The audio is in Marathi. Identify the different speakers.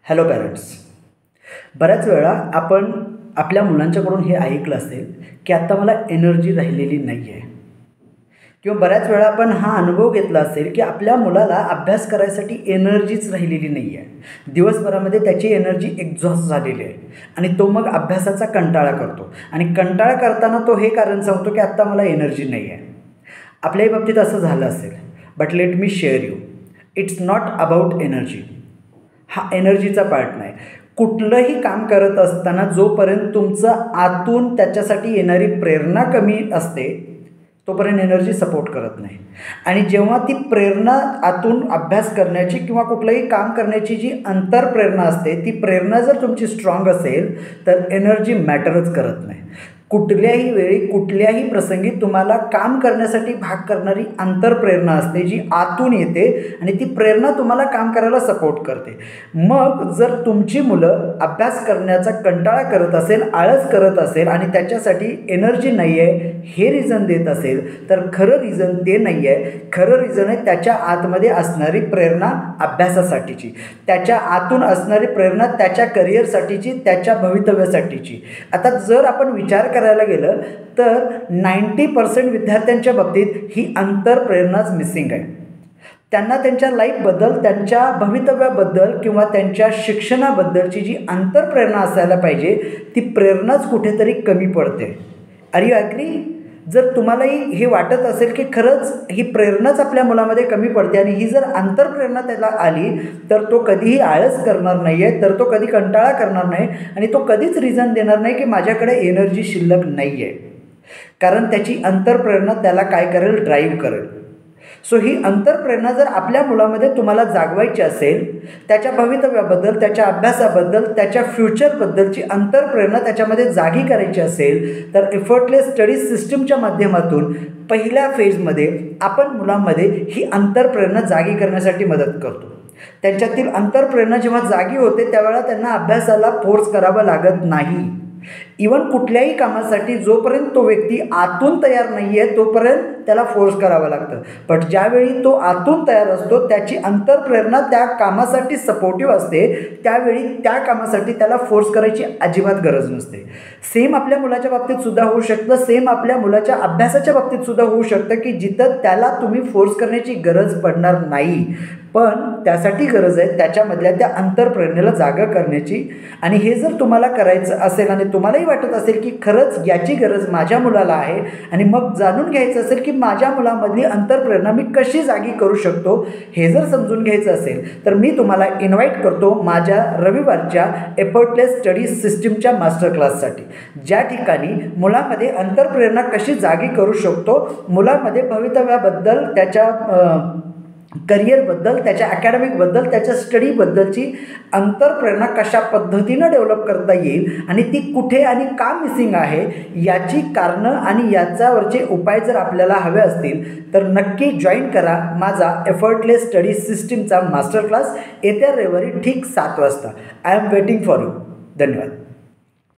Speaker 1: हॅलो पॅरेंट्स, बऱ्याच वेळा आपण आपल्या मुलांच्याकडून हे ऐकलं असेल की आत्ता मला एनर्जी राहिलेली नाही आहे, किंवा बऱ्याच वेळा आपण हा अनुभव घेतला असेल की आपल्या मुलाला अभ्यास करायसाठी एनर्जीच राहिलेली नाही आहे. दिवसभरामध्ये त्याची एनर्जी एक्झॉस्ट झालेली आहे आणि तो मग अभ्यासाचा कंटाळा करतो आणि कंटाळा करताना तो हे कारण सांगतो की आत्ता मला एनर्जी नाही आहे. आपल्याही बाबतीत असं झालं असेल, but let me share you, it's not about energy. हा एनर्जीचा पार्ट नाही. कुठलंही काम करत असताना जोपर्यंत तुमचं आतून त्याच्यासाठी येणारी प्रेरणा कमी असते तोपर्यंत एनर्जी सपोर्ट करत नाही. आणि जेव्हा ती प्रेरणा आतून अभ्यास करण्याची किंवा कुठलंही काम करण्याची जी अंतरप्रेरणा असते, ती प्रेरणा जर तुमची स्ट्रॉंग असेल तर एनर्जी मॅटरच करत नाही. कुठल्याही वेळी कुठल्याही प्रसंगी तुम्हाला काम करण्यासाठी भाग करणारी अंतरप्रेरणा असते, जी आतून येते आणि ती प्रेरणा तुम्हाला काम करायला सपोर्ट करते. मग जर तुमची मुलं अभ्यास करण्याचा कंटाळा करत असेल, आळस करत असेल आणि त्याच्यासाठी एनर्जी नाही आहे हे रिझन देत असेल, तर खरं रिझन ते नाही आहे. खरं रिझन आहे त्याच्या आतमध्ये असणारी प्रेरणा अभ्यासासाठीची, त्याच्या आतून असणारी प्रेरणा त्याच्या करिअरसाठीची, त्याच्या भवितव्यासाठीची. आता जर आपण विचार करायला गेलं तर 90% विद्यार्थ्यांच्या बाबतीत ही अंतरप्रेरणाच मिसिंग आहे. त्यांना त्यांच्या लाईफबद्दल, त्यांच्या भवितव्याबद्दल किंवा त्यांच्या शिक्षणाबद्दलची जी अंतरप्रेरणा असायला पाहिजे ती प्रेरणाच कुठेतरी कमी पडते. Are you agree? जर तुम्हालाही हे वाटत असेल की खरंच ही प्रेरणाच आपल्या मुलामध्ये कमी पडते आणि ही जर अंतरप्रेरणा त्याला आली तर तो कधीही आळस करणार नाही आहे, तर तो कधी कंटाळा करणार नाही आणि तो कधीच रिझन देणार नाही की माझ्याकडे एनर्जी शिल्लक नाही आहे. कारण त्याची अंतरप्रेरणा त्याला काय करेल? ड्राईव्ह करेल. सो ही अंतरप्रेरणा जर आपल्या मुलामध्ये तुम्हाला जागवायची असेल, त्याच्या भवितव्याबद्दल, त्याच्या अभ्यासाबद्दल, त्याच्या फ्युचरबद्दलची अंतरप्रेरणा त्याच्यामध्ये जागी करायची असेल तर एफर्टलेस स्टडी सिस्टमच्या माध्यमातून पहिल्या फेजमध्ये आपण मुलांमध्ये ही अंतरप्रेरणा जागी करण्यासाठी मदत करतो. त्यांच्यातील अंतरप्रेरणा जेव्हा जागी होते त्यावेळेला त्यांना अभ्यासाला फोर्स करावा लागत नाही. इवन कुठल्याही कामासाठी जोपर्यंत तो व्यक्ती आतून तयार नाही आहे तोपर्यंत त्याला फोर्स करावं लागतं. पण ज्यावेळी तो आतून तयार असतो, त्याची अंतरप्रेरणा त्या कामासाठी सपोर्टिव्ह असते, त्यावेळी त्या कामासाठी त्याला फोर्स करायची अजिबात गरज नसते. सेम आपल्या मुलाच्या बाबतीत सुद्धा होऊ शकतं, सेम आपल्या मुलाच्या अभ्यासाच्या बाबतीत सुद्धा होऊ शकतं की जिथं त्याला तुम्ही फोर्स करण्याची गरज पडणार नाही, पण त्यासाठी गरज आहे त्याच्यामधल्या त्या अंतरप्रेरणेला जागा करण्याची. आणि हे जर तुम्हाला करायचं असेल आणि तुम्हालाही वाटत असेल की खरंच याची गरज माझ्या मुलाला आहे आणि मग जाणून घ्यायचं असेल की माझ्या मुलामधली अंतरप्रेरणा मी कशी जागी करू शकतो, हे जर समजून घ्यायचं असेल तर मी तुम्हाला इन्व्हाइट करतो माझ्या रविवारच्या एफर्टलेस स्टडी सिस्टमच्या मास्टर क्लाससाठी, ज्या ठिकाणी मुलामध्ये अंतरप्रेरणा कशी जागी करू शकतो, मुलामध्ये भवितव्याबद्दल, त्याच्या करिअरबद्दल, त्याच्या अकॅडमिकबद्दल, त्याच्या स्टडीबद्दलची अंतरप्रेरणा कशा पद्धतीनं डेव्हलप करता येईल आणि ती कुठे आणि का मिसिंग आहे याची कारणं आणि याच्यावरचे उपाय जर आपल्याला हवे असतील तर नक्की जॉईन करा माझा एफर्टलेस स्टडी सिस्टमचा मास्टर क्लास येत्या रविवारी ठीक 7 वाजता. I am waiting for you. धन्यवाद.